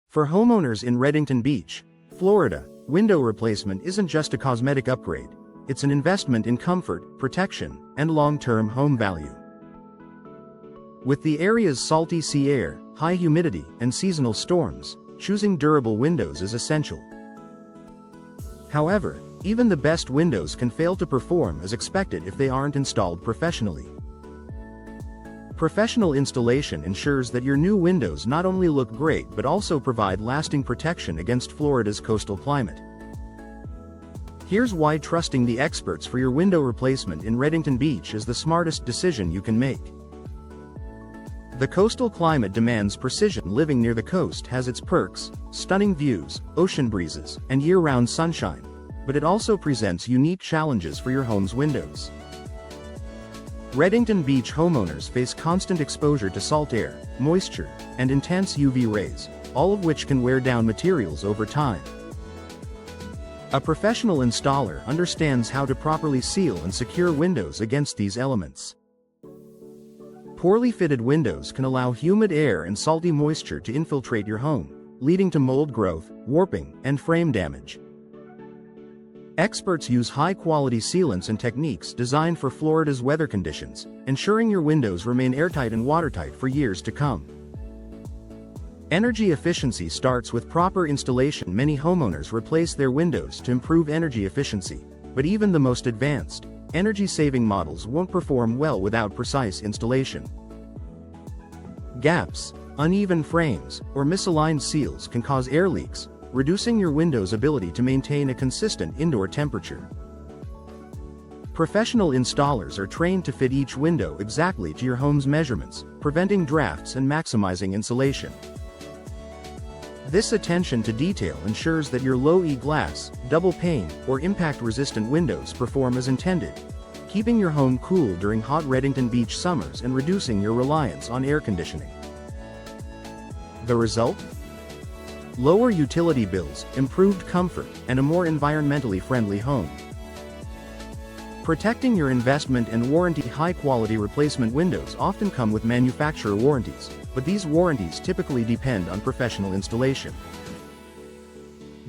For homeowners in Redington Beach, Florida, window replacement isn't just a cosmetic upgrade, it's an investment in comfort, protection, and long-term home value. With the area's salty sea air, high humidity, and seasonal storms, choosing durable windows is essential. However, even the best windows can fail to perform as expected if they aren't installed professionally. Professional installation ensures that your new windows not only look great but also provide lasting protection against Florida's coastal climate. Here's why trusting the experts for your window replacement in Redington Beach is the smartest decision you can make. The coastal climate demands precision. Living near the coast has its perks: stunning views, ocean breezes, and year-round sunshine, but it also presents unique challenges for your home's windows. Redington Beach homeowners face constant exposure to salt air, moisture, and intense UV rays, all of which can wear down materials over time. A professional installer understands how to properly seal and secure windows against these elements. Poorly fitted windows can allow humid air and salty moisture to infiltrate your home, leading to mold growth, warping, and frame damage. Experts use high-quality sealants and techniques designed for Florida's weather conditions, ensuring your windows remain airtight and watertight for years to come. Energy efficiency starts with proper installation. Many homeowners replace their windows to improve energy efficiency, but even the most advanced, energy-saving models won't perform well without precise installation. Gaps, uneven frames, or misaligned seals can cause air leaks, reducing your window's ability to maintain a consistent indoor temperature. Professional installers are trained to fit each window exactly to your home's measurements, preventing drafts and maximizing insulation. This attention to detail ensures that your low-E glass, double-pane, or impact-resistant windows perform as intended, keeping your home cool during hot Redington Beach summers and reducing your reliance on air conditioning. The result? Lower utility bills, improved comfort, and a more environmentally friendly home. Protecting your investment and warranty. High-quality replacement windows often come with manufacturer warranties, but these warranties typically depend on professional installation.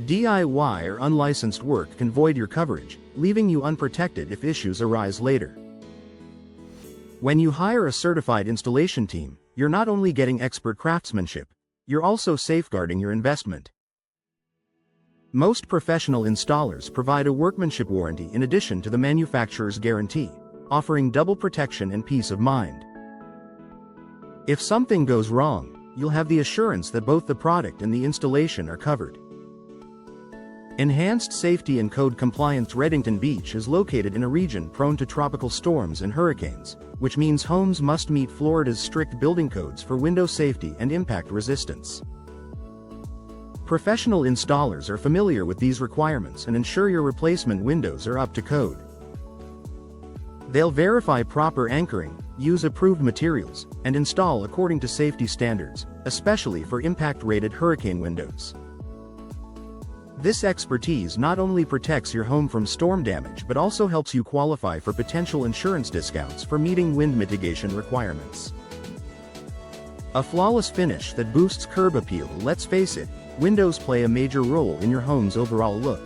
DIY or unlicensed work can void your coverage, leaving you unprotected if issues arise later. When you hire a certified installation team, you're not only getting expert craftsmanship, you're also safeguarding your investment. Most professional installers provide a workmanship warranty in addition to the manufacturer's guarantee, offering double protection and peace of mind. If something goes wrong, you'll have the assurance that both the product and the installation are covered. Enhanced safety and code compliance. Redington Beach is located in a region prone to tropical storms and hurricanes, which means homes must meet Florida's strict building codes for window safety and impact resistance. Professional installers are familiar with these requirements and ensure your replacement windows are up to code. They'll verify proper anchoring, use approved materials, and install according to safety standards, especially for impact-rated hurricane windows. This expertise not only protects your home from storm damage but also helps you qualify for potential insurance discounts for meeting wind mitigation requirements. A flawless finish that boosts curb appeal. Let's face it, windows play a major role in your home's overall look.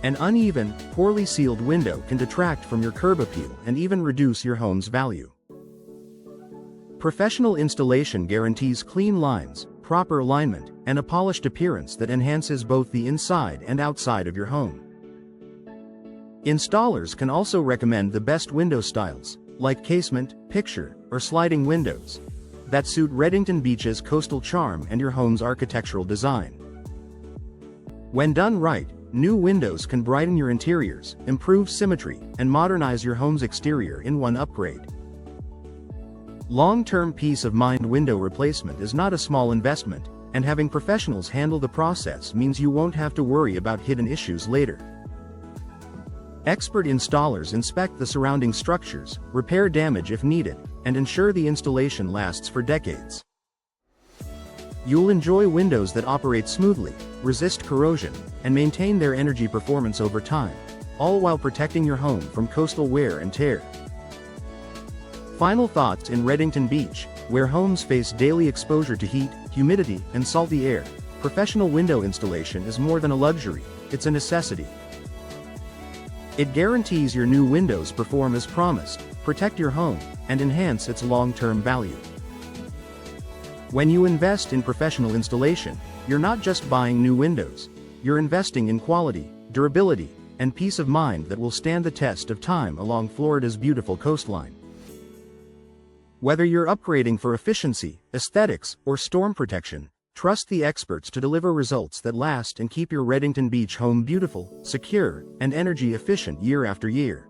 An uneven, poorly sealed window can detract from your curb appeal and even reduce your home's value. Professional installation guarantees clean lines, proper alignment, and a polished appearance that enhances both the inside and outside of your home. Installers can also recommend the best window styles, like casement, picture, or sliding windows, that suit Redington Beach's coastal charm and your home's architectural design. When done right, new windows can brighten your interiors, improve symmetry, and modernize your home's exterior in one upgrade. Long-term peace of mind. Window replacement is not a small investment, and having professionals handle the process means you won't have to worry about hidden issues later. Expert installers inspect the surrounding structures, repair damage if needed, and ensure the installation lasts for decades. You'll enjoy windows that operate smoothly, resist corrosion, and maintain their energy performance over time, all while protecting your home from coastal wear and tear. Final thoughts. In Redington Beach, where homes face daily exposure to heat, humidity, and salty air, professional window installation is more than a luxury, it's a necessity. It guarantees your new windows perform as promised, protect your home, and enhance its long-term value. When you invest in professional installation, you're not just buying new windows, you're investing in quality, durability, and peace of mind that will stand the test of time along Florida's beautiful coastline. Whether you're upgrading for efficiency, aesthetics, or storm protection, trust the experts to deliver results that last and keep your Redington Beach home beautiful, secure, and energy efficient year after year.